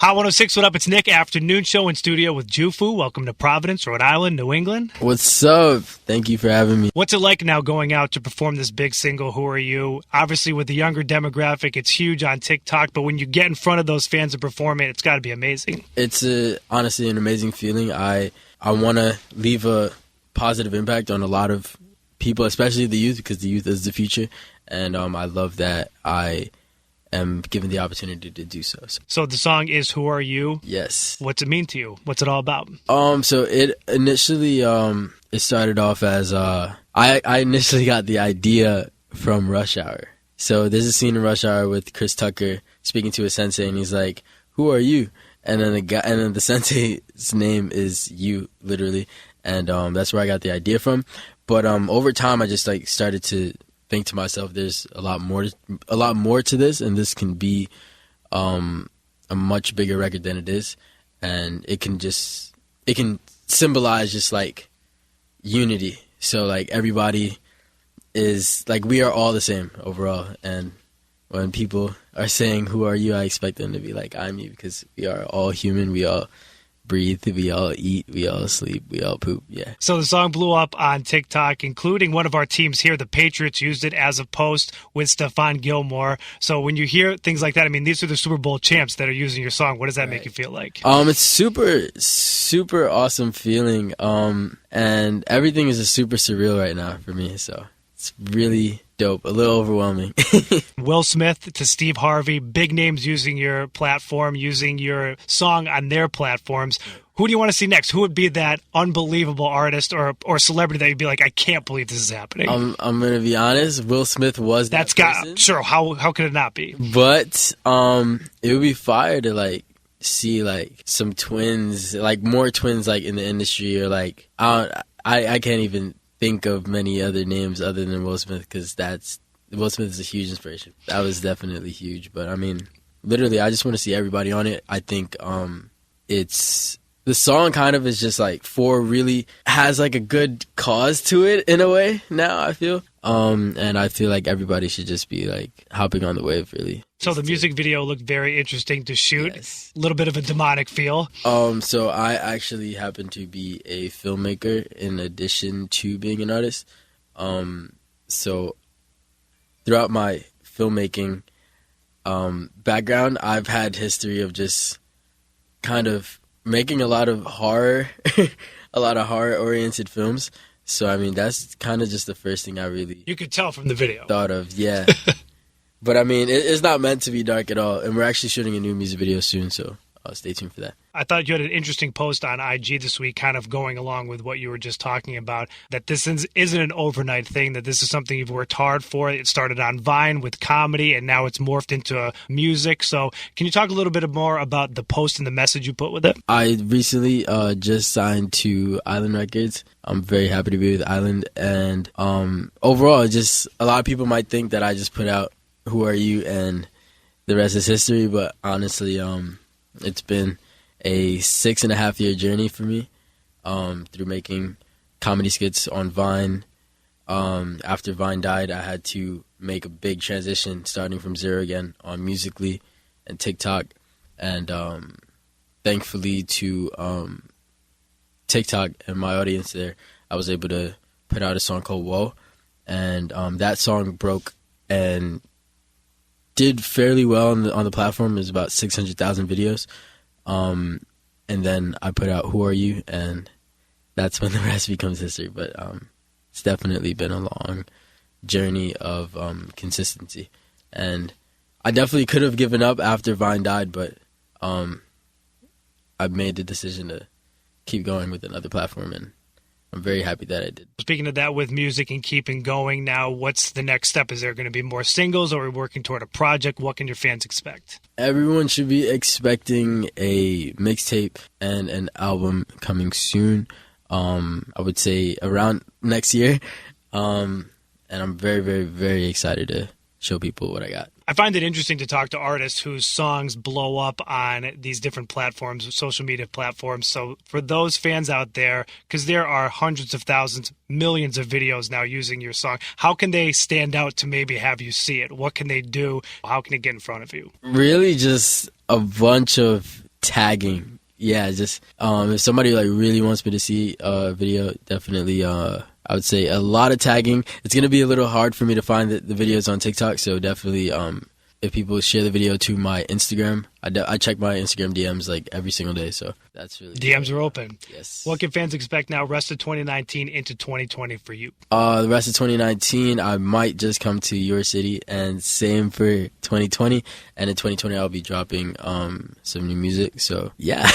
Hot 106, what up? It's Nick, afternoon show in studio with JUFU. Welcome to Providence, Rhode Island, New England. What's up? Thank you for having me. What's it like now going out to perform this big single, Who Are You? Obviously, with the younger demographic, it's huge on TikTok, but when you get in front of those fans and perform it, it's got to be amazing. It's honestly an amazing feeling. I want to leave a positive impact on a lot of people, especially the youth, because the youth is the future, and I love that I am given the opportunity to do so. So the song is Who Are You? Yes. What's it mean to you? What's it all about? So it initially it started off as I initially got the idea from Rush Hour. So there's a scene in Rush Hour with Chris Tucker speaking to a sensei, and he's like, "Who are you?" And then the sensei's name is You, literally, and that's where I got the idea from. But over time, I just started to think to myself, there's a lot more to this, and this can be a much bigger record than it is, and it can symbolize just unity. So everybody is we are all the same overall, and when people are saying "Who are you?" I expect them to be like, "I'm you," because we are all human. We all breathe, we all eat, we all sleep, we all poop. Yeah. So the song blew up on TikTok, including one of our teams here, the Patriots, used it as a post with Stephon Gilmore. So when you hear things like that, I mean, these are the Super Bowl champs that are using your song. What does that make you feel like? It's super awesome feeling. And everything is just super surreal right now for me. So it's really dope, a little overwhelming. Will Smith to Steve Harvey, big names using your platform, using your song on their platforms. Who do you want to see next? Who would be that unbelievable artist or celebrity that you'd be like, I can't believe this is happening? I'm going to be honest, Will Smith was that person. Sure, how could it not be? But it would be fire to see some twins, more twins in the industry, or I can't even think of many other names other than Will Smith, because Will Smith is a huge inspiration. That was definitely huge. But I mean, literally, I just want to see everybody on it. I think the song kind of is just really has a good cause to it in a way now, I feel. And I feel like everybody should just be hopping on the wave, really. So the music video looked very interesting to shoot. Yes. A little bit of a demonic feel. So I actually happen to be a filmmaker in addition to being an artist. So throughout my filmmaking background, I've had history of just kind of making a lot of horror, horror-oriented films. So, I mean, that's kind of just the first thing I really... You could tell from the video. ...thought of, yeah. But, I mean, it's not meant to be dark at all. And we're actually shooting a new music video soon, so stay tuned for that. I thought you had an interesting post on IG this week, kind of going along with what you were just talking about, that this isn't an overnight thing, that this is something you've worked hard for. It started on Vine with comedy, and now it's morphed into music. So can you talk a little bit more about the post and the message you put with it? I recently just signed to Island Records. I'm very happy to be with Island. And overall, just a lot of people might think that I just put out Who Are You and the rest is history. But honestly, it's been a 6.5-year journey for me through making comedy skits on Vine. After Vine died, I had to make a big transition starting from zero again on Musical.ly and TikTok. And thankfully to TikTok and my audience there, I was able to put out a song called Whoa. And that song broke and did fairly well on the platform. There's about 600,000 videos. And then I put out Who Are You? And that's when the rest becomes history. But it's definitely been a long journey of consistency. And I definitely could have given up after Vine died, but I made the decision to keep going with another platform, and I'm very happy that I did. Speaking of that, with music and keeping going now, what's the next step? Is there going to be more singles, or are we working toward a project? What can your fans expect? Everyone should be expecting a mixtape and an album coming soon. I would say around next year. And I'm very, very, very excited to show people what I got. I find it interesting to talk to artists whose songs blow up on these different platforms, social media platforms. So for those fans out there, because there are hundreds of thousands, millions of videos now using your song, how can they stand out to maybe have you see it? What can they do? How can it get in front of you? Really just a bunch of tagging. Yeah, just if somebody like really wants me to see a video, definitely I would say a lot of tagging. It's gonna be a little hard for me to find the videos on TikTok, so definitely if people share the video to my Instagram, I check my Instagram DMs like every single day, so that's really DMs are open. Yes. What can fans expect now, rest of 2019 into 2020 for you? The rest of 2019, I might just come to your city, and same for 2020. And in 2020, I'll be dropping some new music. So yeah.